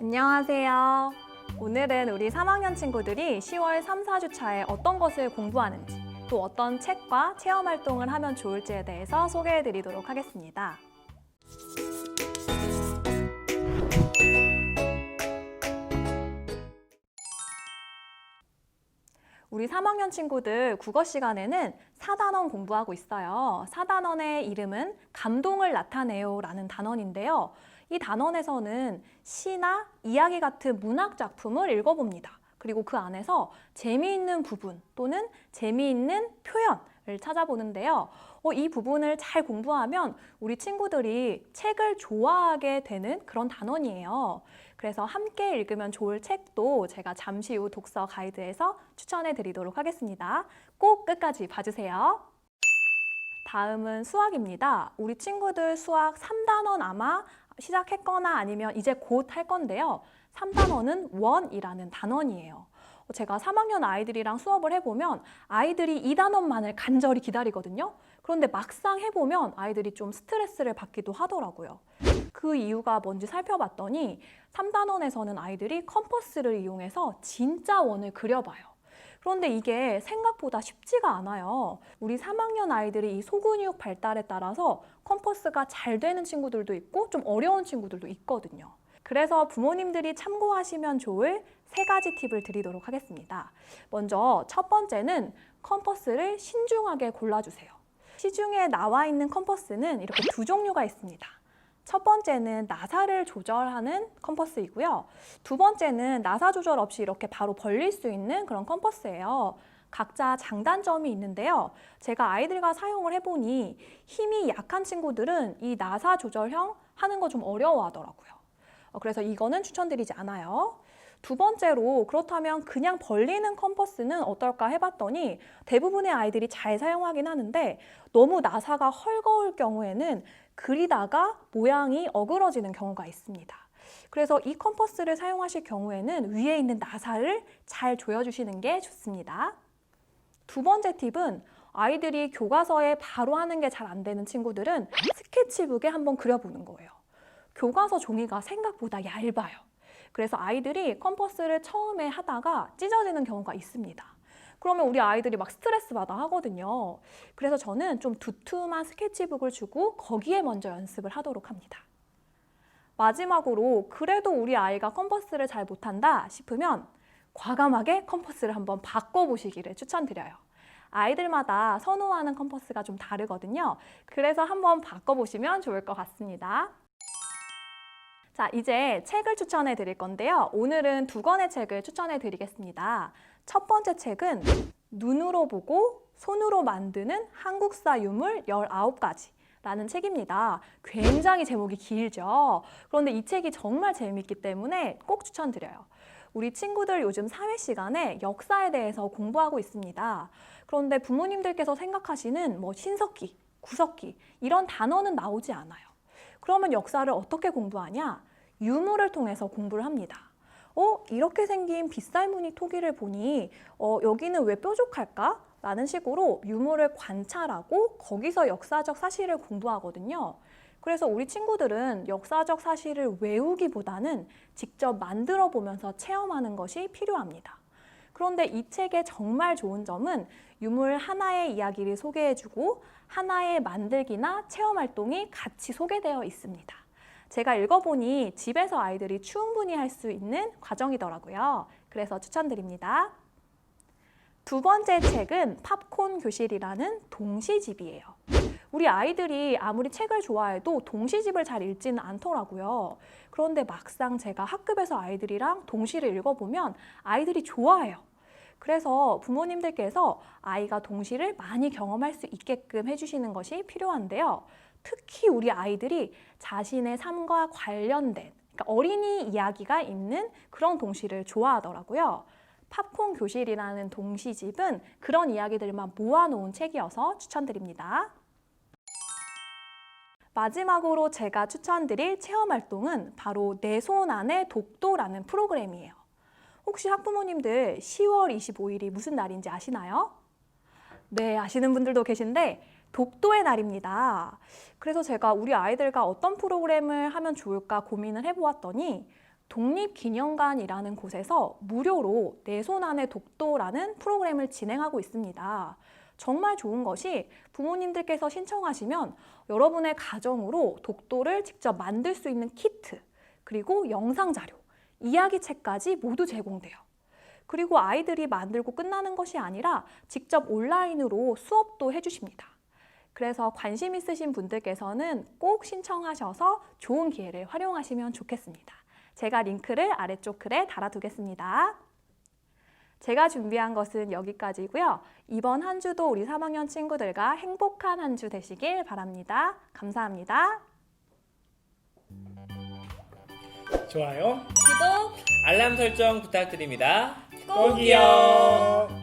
안녕하세요. 오늘은 우리 3학년 친구들이 10월 3, 4주차에 어떤 것을 공부하는지, 또 어떤 책과 체험 활동을 하면 좋을지에 대해서 소개해 드리도록 하겠습니다. 우리 3학년 친구들 국어 시간에는 4단원 공부하고 있어요. 4단원의 이름은 감동을 나타내요 라는 단원인데요. 이 단원에서는 시나 이야기 같은 문학 작품을 읽어봅니다. 그리고 그 안에서 재미있는 부분 또는 재미있는 표현을 찾아보는데요. 이 부분을 잘 공부하면 우리 친구들이 책을 좋아하게 되는 그런 단원이에요. 그래서 함께 읽으면 좋을 책도 제가 잠시 후 독서 가이드에서 추천해 드리도록 하겠습니다. 꼭 끝까지 봐주세요. 다음은 수학입니다. 우리 친구들 수학 3단원 아마 시작했거나 아니면 이제 곧 할 건데요. 3단원은 원이라는 단원이에요. 제가 3학년 아이들이랑 수업을 해보면 아이들이 이 단원만을 간절히 기다리거든요. 그런데 막상 해보면 아이들이 좀 스트레스를 받기도 하더라고요. 그 이유가 뭔지 살펴봤더니 3단원에서는 아이들이 컴퍼스를 이용해서 진짜 원을 그려봐요. 그런데 이게 생각보다 쉽지가 않아요. 우리 3학년 아이들이 이 소근육 발달에 따라서 컴퍼스가 잘 되는 친구들도 있고 좀 어려운 친구들도 있거든요. 그래서 부모님들이 참고하시면 좋을 3가지 팁을 드리도록 하겠습니다. 먼저 첫 번째는 컴퍼스를 신중하게 골라주세요. 시중에 나와 있는 컴퍼스는 이렇게 2종류가 있습니다. 첫 번째는 나사를 조절하는 컴퍼스이고요. 두 번째는 나사 조절 없이 이렇게 바로 벌릴 수 있는 그런 컴퍼스예요. 각자 장단점이 있는데요. 제가 아이들과 사용을 해보니 힘이 약한 친구들은 이 나사 조절형 하는 거 좀 어려워하더라고요. 그래서 이거는 추천드리지 않아요. 두 번째로 그렇다면 그냥 벌리는 컴퍼스는 어떨까 해봤더니 대부분의 아이들이 잘 사용하긴 하는데 너무 나사가 헐거울 경우에는 그리다가 모양이 어그러지는 경우가 있습니다. 그래서 이 컴퍼스를 사용하실 경우에는 위에 있는 나사를 잘 조여주시는 게 좋습니다. 두 번째 팁은 아이들이 교과서에 바로 하는 게 잘 안 되는 친구들은 스케치북에 한번 그려보는 거예요. 교과서 종이가 생각보다 얇아요. 그래서 아이들이 컴퍼스를 처음에 하다가 찢어지는 경우가 있습니다. 그러면 우리 아이들이 막 스트레스 받아 하거든요. 그래서 저는 좀 두툼한 스케치북을 주고 거기에 먼저 연습을 하도록 합니다. 마지막으로 그래도 우리 아이가 컴퍼스를 잘 못한다 싶으면 과감하게 컴퍼스를 한번 바꿔보시기를 추천드려요. 아이들마다 선호하는 컴퍼스가 좀 다르거든요. 그래서 한번 바꿔보시면 좋을 것 같습니다. 자, 이제 책을 추천해 드릴 건데요. 오늘은 2권의 책을 추천해 드리겠습니다. 첫 번째 책은 눈으로 보고 손으로 만드는 한국사 유물 19가지 라는 책입니다. 굉장히 제목이 길죠. 그런데 이 책이 정말 재미있기 때문에 꼭 추천드려요. 우리 친구들 요즘 사회 시간에 역사에 대해서 공부하고 있습니다. 그런데 부모님들께서 생각하시는 신석기, 구석기 이런 단어는 나오지 않아요. 그러면 역사를 어떻게 공부하냐? 유물을 통해서 공부를 합니다. 이렇게 생긴 빗살무늬 토기를 보니 여기는 왜 뾰족할까? 라는 식으로 유물을 관찰하고 거기서 역사적 사실을 공부하거든요. 그래서 우리 친구들은 역사적 사실을 외우기보다는 직접 만들어 보면서 체험하는 것이 필요합니다. 그런데 이 책의 정말 좋은 점은 유물 하나의 이야기를 소개해주고 하나의 만들기나 체험 활동이 같이 소개되어 있습니다. 제가 읽어보니 집에서 아이들이 충분히 할 수 있는 과정이더라고요. 그래서 추천드립니다. 두 번째 책은 팝콘 교실이라는 동시집이에요. 우리 아이들이 아무리 책을 좋아해도 동시집을 잘 읽지는 않더라고요. 그런데 막상 제가 학급에서 아이들이랑 동시를 읽어보면 아이들이 좋아해요. 그래서 부모님들께서 아이가 동시를 많이 경험할 수 있게끔 해주시는 것이 필요한데요. 특히 우리 아이들이 자신의 삶과 관련된 그러니까 어린이 이야기가 있는 그런 동시를 좋아하더라고요. 팝콘 교실이라는 동시집은 그런 이야기들만 모아놓은 책이어서 추천드립니다. 마지막으로 제가 추천드릴 체험활동은 바로 내 손 안에 독도라는 프로그램이에요. 혹시 학부모님들 10월 25일이 무슨 날인지 아시나요? 네, 아시는 분들도 계신데 독도의 날입니다. 그래서 제가 우리 아이들과 어떤 프로그램을 하면 좋을까 고민을 해보았더니 독립기념관이라는 곳에서 무료로 내 손 안의 독도라는 프로그램을 진행하고 있습니다. 정말 좋은 것이 부모님들께서 신청하시면 여러분의 가정으로 독도를 직접 만들 수 있는 키트, 그리고 영상 자료, 이야기책까지 모두 제공돼요. 그리고 아이들이 만들고 끝나는 것이 아니라 직접 온라인으로 수업도 해주십니다. 그래서 관심 있으신 분들께서는 꼭 신청하셔서 좋은 기회를 활용하시면 좋겠습니다. 제가 링크를 아래쪽 글에 달아두겠습니다. 제가 준비한 것은 여기까지고요. 이번 한 주도 우리 3학년 친구들과 행복한 한 주 되시길 바랍니다. 감사합니다. 좋아요, 구독, 알람 설정 부탁드립니다. 꼭이요.